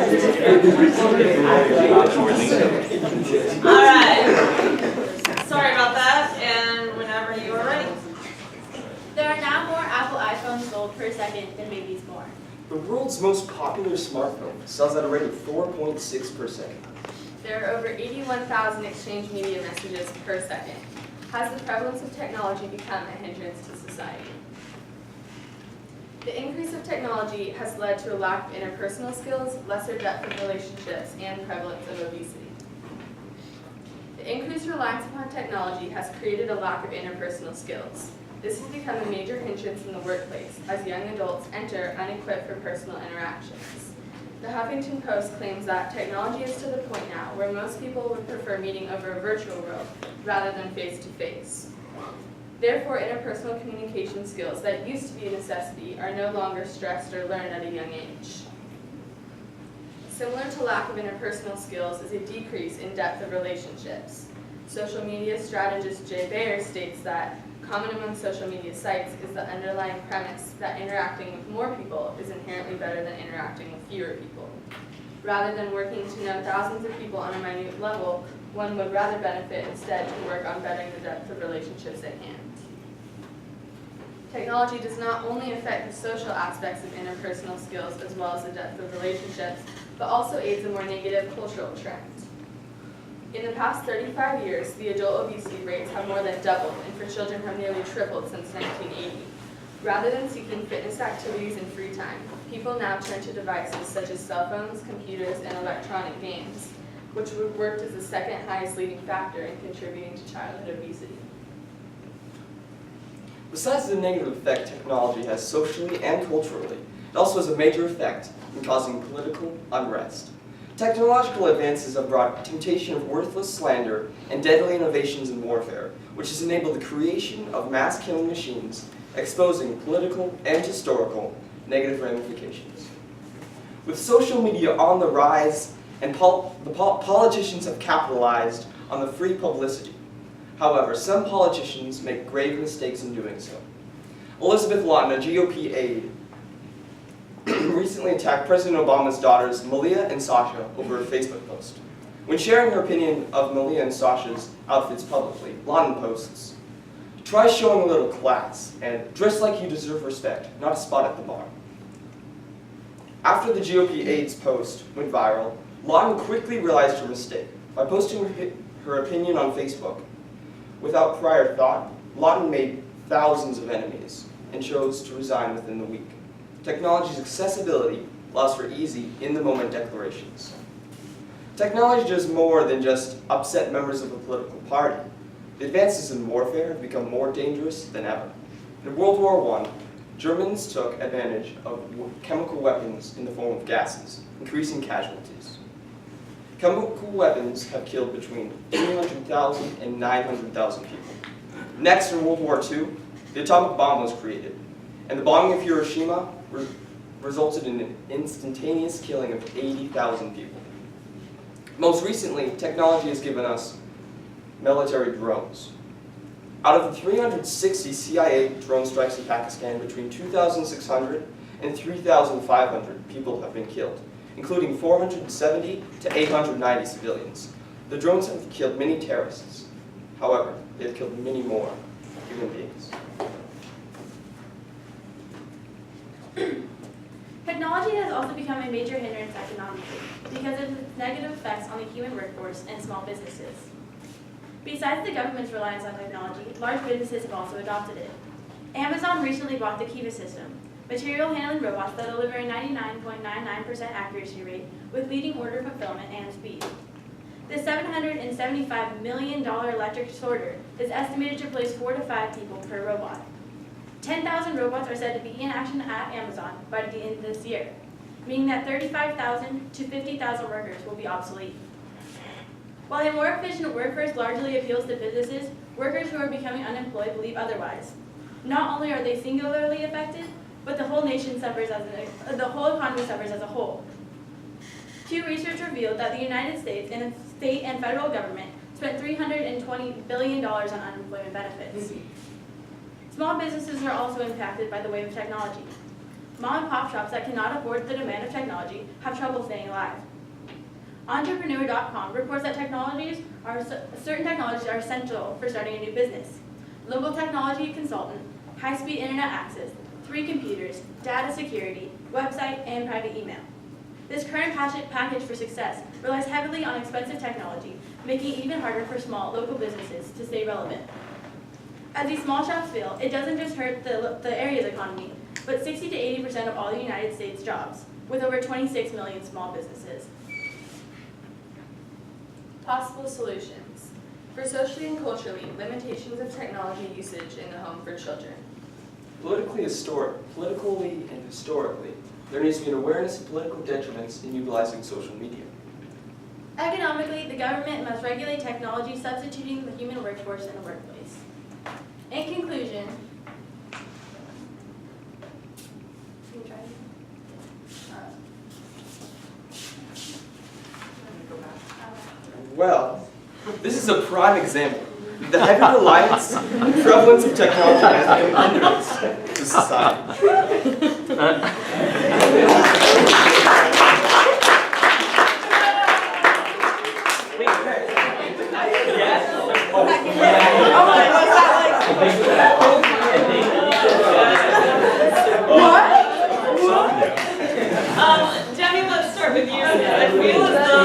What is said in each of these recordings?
All right. Sorry about that, and whenever you are ready. There are now more Apple iPhones sold per second than babies born. The world's most popular smartphone sells at a rate of 4.6 per second. There are over 81,000 exchange media messages per second. Has the prevalence of technology become a hindrance to society? The increase of technology has led to a lack of interpersonal skills, lesser depth of relationships, and prevalence of obesity. The increased reliance upon technology has created a lack of interpersonal skills. This has become a major hindrance in the workplace as young adults enter unequipped for personal interactions. The Huffington Post claims that technology is to the point now where most people would prefer meeting over a virtual world rather than face-to-face. Therefore, interpersonal communication skills that used to be a necessity are no longer stressed or learned at a young age. Similar to lack of interpersonal skills is a decrease in depth of relationships. Social media strategist Jay Baer states that common among social media sites is the underlying premise that interacting with more people is inherently better than interacting with fewer people. Rather than working to know thousands of people on a minute level, one would rather benefit instead to work on bettering the depth of relationships at hand. Technology does not only affect the social aspects of interpersonal skills as well as the depth of relationships, but also aids a more negative cultural trend. In the past 35 years, the adult obesity rates have more than doubled, and for children have nearly tripled since 1980. Rather than seeking fitness activities in free time, people now turn to devices such as cell phones, computers, and electronic games, which would work as the second highest leading factor in contributing to childhood obesity. Besides the negative effect technology has socially and culturally, it also has a major effect in causing political unrest. Technological advances have brought temptation of worthless slander and deadly innovations in warfare, which has enabled the creation of mass-killing machines, exposing political and historical negative ramifications. With social media on the rise, and politicians have capitalized on the free publicity. However, some politicians make grave mistakes in doing so. Elizabeth Lawton, a GOP aide, recently attacked President Obama's daughters, Malia and Sasha, over a Facebook post. When sharing her opinion of Malia and Sasha's outfits publicly, Lawton posts, "Try showing a little class, and dress like you deserve respect, not a spot at the bar." After the GOP aide's post went viral, Lawton quickly realized her mistake. By posting her opinion on Facebook without prior thought, Lawton made thousands of enemies and chose to resign within the week. Technology's accessibility allows for easy, in-the-moment declarations. Technology does more than just upset members of a political party. The advances in warfare have become more dangerous than ever. In World War I, Germans took advantage of chemical weapons in the form of gases, increasing casualties. Chemical weapons have killed between 300,000 and 900,000 people. Next, in World War II, the atomic bomb was created, and the bombing of Hiroshima resulted in an instantaneous killing of 80,000 people. Most recently, technology has given us military drones. Out of the 360 CIA drone strikes in Pakistan, between 2,600 and 3,500 people have been killed, including 470 to 890 civilians. The drones have killed many terrorists. However, they have killed many more human beings. Technology has also become a major hindrance economically because of its negative effects on the human workforce and small businesses. Besides the government's reliance on technology, large businesses have also adopted it. Amazon recently bought the Kiva system, material handling robots that deliver a 99.99% accuracy rate with leading order fulfillment and speed. The $775 million electric sorter is estimated to place 4 to 5 people per robot. 10,000 robots are said to be in action at Amazon by the end of this year, meaning that 35,000 to 50,000 workers will be obsolete. While a more efficient workforce largely appeals to businesses, workers who are becoming unemployed believe otherwise. Not only are they singularly affected, but the whole nation suffers the whole economy suffers as a whole. Pew Research revealed that the United States and its state and federal government spent $320 billion on unemployment benefits. Small businesses are also impacted by the wave of technology. Mom and pop shops that cannot afford the demand of technology have trouble staying alive. Entrepreneur.com reports that certain technologies are essential for starting a new business. Local technology consultant, high-speed internet access, 3 computers, data security, website, and private email. This current package for success relies heavily on expensive technology, making it even harder for small local businesses to stay relevant. As these small shops fail, it doesn't just hurt the area's economy, but 60 to 80% of all the United States jobs, with over 26 million small businesses. Possible solutions. For socially and culturally, limitations of technology usage in the home for children. Politically and historically, there needs to be an awareness of political detriments in utilizing social media. Economically, the government must regulate technology substituting the human workforce in the workplace. In conclusion, can you try it? Well, this is a prime example. The heavy reliance and prevalence of technology has been a hindrance to society. Demi, let's start with you. I feel as though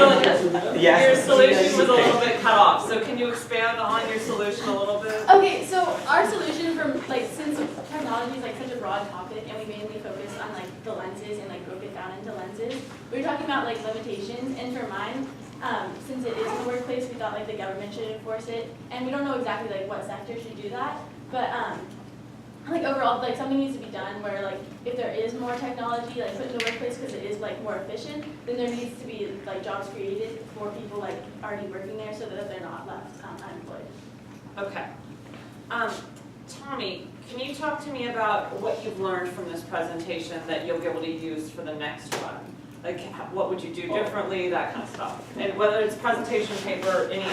your solution was a little bit cut off, so can you expand on your solution a little bit? Okay, so our solution since technology is such a broad topic and we mainly focus on the lenses and broke it down into lenses, we were talking about limitations, and for mine, since it is in the workplace, we thought the government should enforce it, and we don't know exactly what sector should do that, but overall something needs to be done where if there is more technology put in the workplace because it is more efficient, then there needs to be jobs created for people already working there so that they're not left unemployed. Okay. Tommy, can you talk to me about what you've learned from this presentation that you'll be able to use for the next one? What would you do differently, that kind of stuff? And whether it's presentation paper, any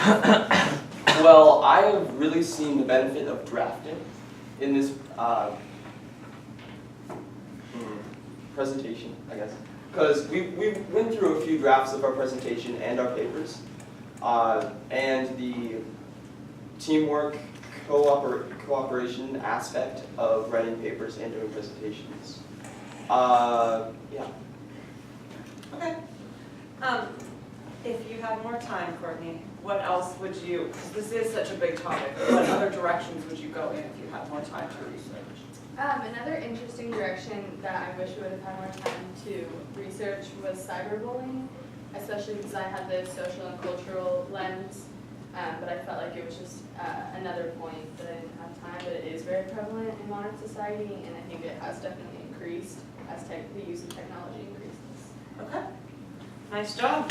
Well, I have really seen the benefit of drafting in this presentation, I guess. Because we went through a few drafts of our presentation and our papers, and the teamwork, cooperation aspect of writing papers and doing presentations. Yeah. Okay. If you had more time, Courtney, what else would you, because this is such a big topic, what other directions would you go in if you had more time to research? Another interesting direction that I wish we would have had more time to research was cyberbullying, especially because I had the social and cultural lens, but I felt like it was just another point that I didn't have time, but it is very prevalent in modern society, and I think it has definitely increased as the use of technology increases. Okay. Nice job.